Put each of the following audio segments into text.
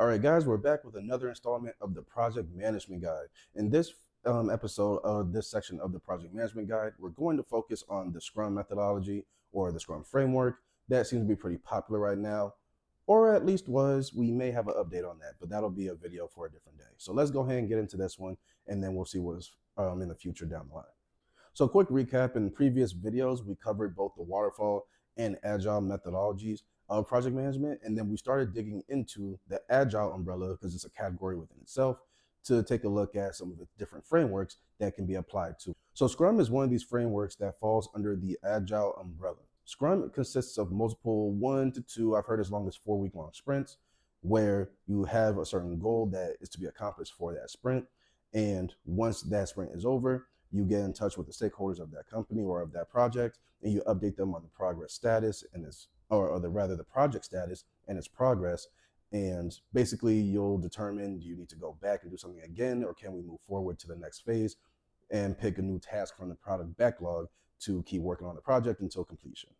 All right, guys, we're back with another installment of the Project Management Guide. In this episode of this section of the Project Management Guide, we're going to focus on the Scrum methodology or the Scrum Framework. That seems to be pretty popular right now, or at least was. We may have an update on that, but that'll be a video for a different day. So let's go ahead and get into this one, and then we'll see what's in the future down the line. So quick recap, in previous videos, we covered both the waterfall and agile methodologies of project management, and then we started digging into the agile umbrella because it's a category within itself to take a look at some of the different frameworks that can be applied to. So Scrum is one of these frameworks that falls under the agile umbrella. Scrum consists of multiple 1 to 2, I've heard as long as 4-week long sprints, where you have a certain goal that is to be accomplished for that sprint. And once that sprint is over, you get in touch with the stakeholders of that company or of that project, and you update them on the progress status and its, the project status and its progress. And basically you'll determine, do you need to go back and do something again, or can we move forward to the next phase and pick a new task from the product backlog to keep working on the project until completion.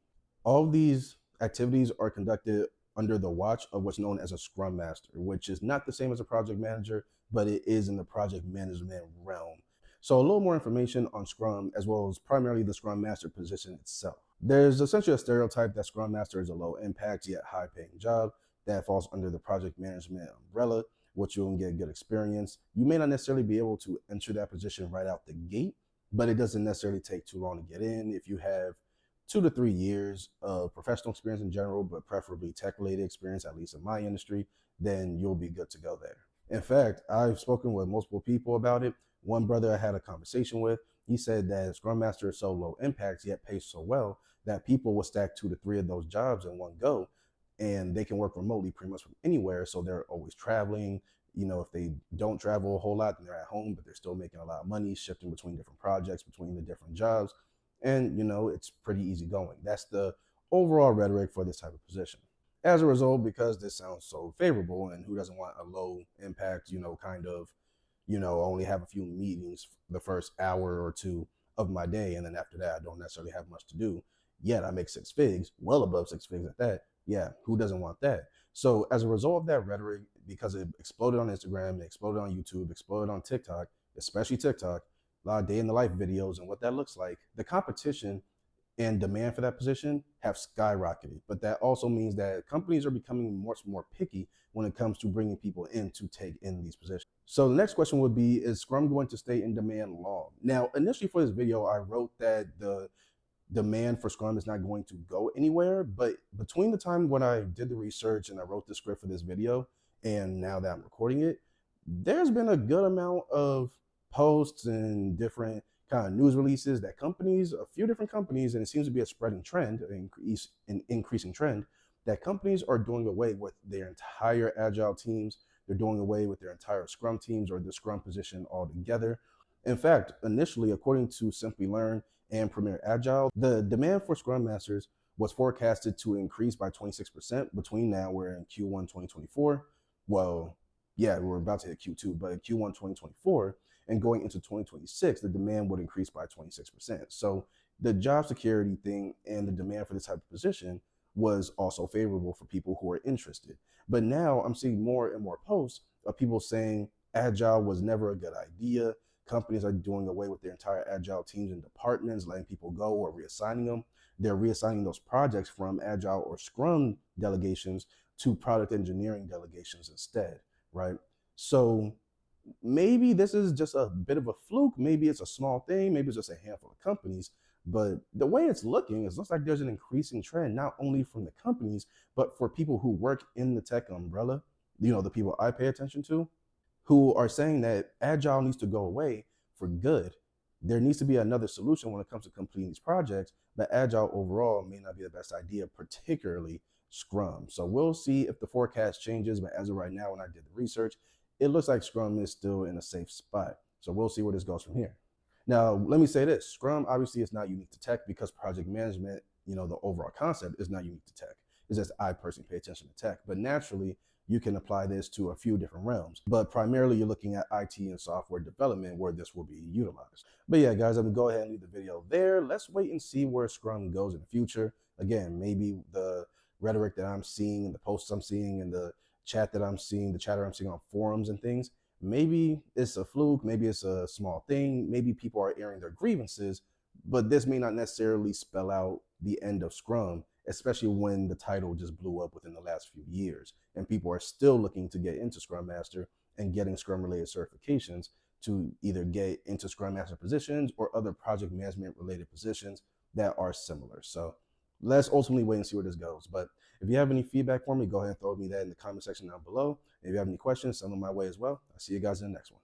All of these activities are conducted under the watch of what's known as a Scrum Master, which is not the same as a project manager, but it is in the project management realm. So a little more information on Scrum, as well as primarily the Scrum Master position itself. There's essentially a stereotype that Scrum Master is a low impact yet high paying job that falls under the project management umbrella, which you'll get good experience. You may not necessarily be able to enter that position right out the gate, but it doesn't necessarily take too long to get in. If you have 2 to 3 years of professional experience in general, but preferably tech-related experience, at least in my industry, then you'll be good to go there. In fact, I've spoken with multiple people about it. One brother I had a conversation with, he said that Scrum Master is so low impact yet pays so well that people will stack 2 to 3 of those jobs in one go, and they can work remotely pretty much from anywhere. So they're always traveling. You know, if they don't travel a whole lot, then they're at home, but they're still making a lot of money, shifting between different projects, between the different jobs. And, you know, it's pretty easy going. That's the overall rhetoric for this type of position. As a result, because this sounds so favorable, and who doesn't want a low impact, only have a few meetings the first hour or two of my day, and then after that, I don't necessarily have much to do. Yet I make 6 figs, well above 6 figs at that. Yeah, who doesn't want that? So as a result of that rhetoric, because it exploded on Instagram, it exploded on YouTube, exploded on TikTok, especially TikTok, a lot of day in the life videos and what that looks like, the competition and demand for that position have skyrocketed. But that also means that companies are becoming much more picky when it comes to bringing people in to take in these positions. So the next question would be, is Scrum going to stay in demand long? Now, initially for this video, I wrote that the demand for Scrum is not going to go anywhere, but between the time when I did the research and I wrote the script for this video and now that I'm recording it, there's been a good amount of posts and different kind of news releases that a few different companies, and it seems to be a spreading trend, an increasing trend, that companies are doing away with their entire agile teams. They're doing away with their entire Scrum teams or the Scrum position altogether. In fact, initially, according to Simply Learn and Premier Agile, the demand for Scrum Masters was forecasted to increase by 26% between now, we're in Q1 2024. Well, yeah, we're about to hit Q2, but in Q1 2024 and going into 2026, the demand would increase by 26%. So the job security thing and the demand for this type of position was also favorable for people who are interested. But now I'm seeing more and more posts of people saying Agile was never a good idea. Companies are doing away with their entire Agile teams and departments, letting people go or reassigning them. They're reassigning those projects from Agile or Scrum delegations to product engineering delegations instead, right? So maybe this is just a bit of a fluke. Maybe it's a small thing. Maybe it's just a handful of companies. But the way it's looking, it looks like there's an increasing trend, not only from the companies, but for people who work in the tech umbrella, the people I pay attention to, who are saying that Agile needs to go away for good. There needs to be another solution when it comes to completing these projects, but Agile overall may not be the best idea, particularly Scrum. So we'll see if the forecast changes, but as of right now, when I did the research, it looks like Scrum is still in a safe spot. So we'll see where this goes from here. Now, let me say this, Scrum obviously is not unique to tech because project management, the overall concept is not unique to tech. It's just I personally pay attention to tech, but naturally you can apply this to a few different realms, but primarily you're looking at IT and software development where this will be utilized. But yeah, guys, I'm gonna go ahead and leave the video there. Let's wait and see where Scrum goes in the future. Again, maybe the rhetoric that I'm seeing and the posts I'm seeing and the chat that I'm seeing, the chatter I'm seeing on forums and things, maybe it's a fluke, maybe it's a small thing, maybe people are airing their grievances, but this may not necessarily spell out the end of Scrum, especially when the title just blew up within the last few years and people are still looking to get into Scrum Master and getting Scrum related certifications to either get into Scrum Master positions or other project management related positions that are similar. So let's ultimately wait and see where this goes. But if you have any feedback for me, go ahead and throw me that in the comment section down below. If you have any questions, send them my way as well. I'll see you guys in the next one.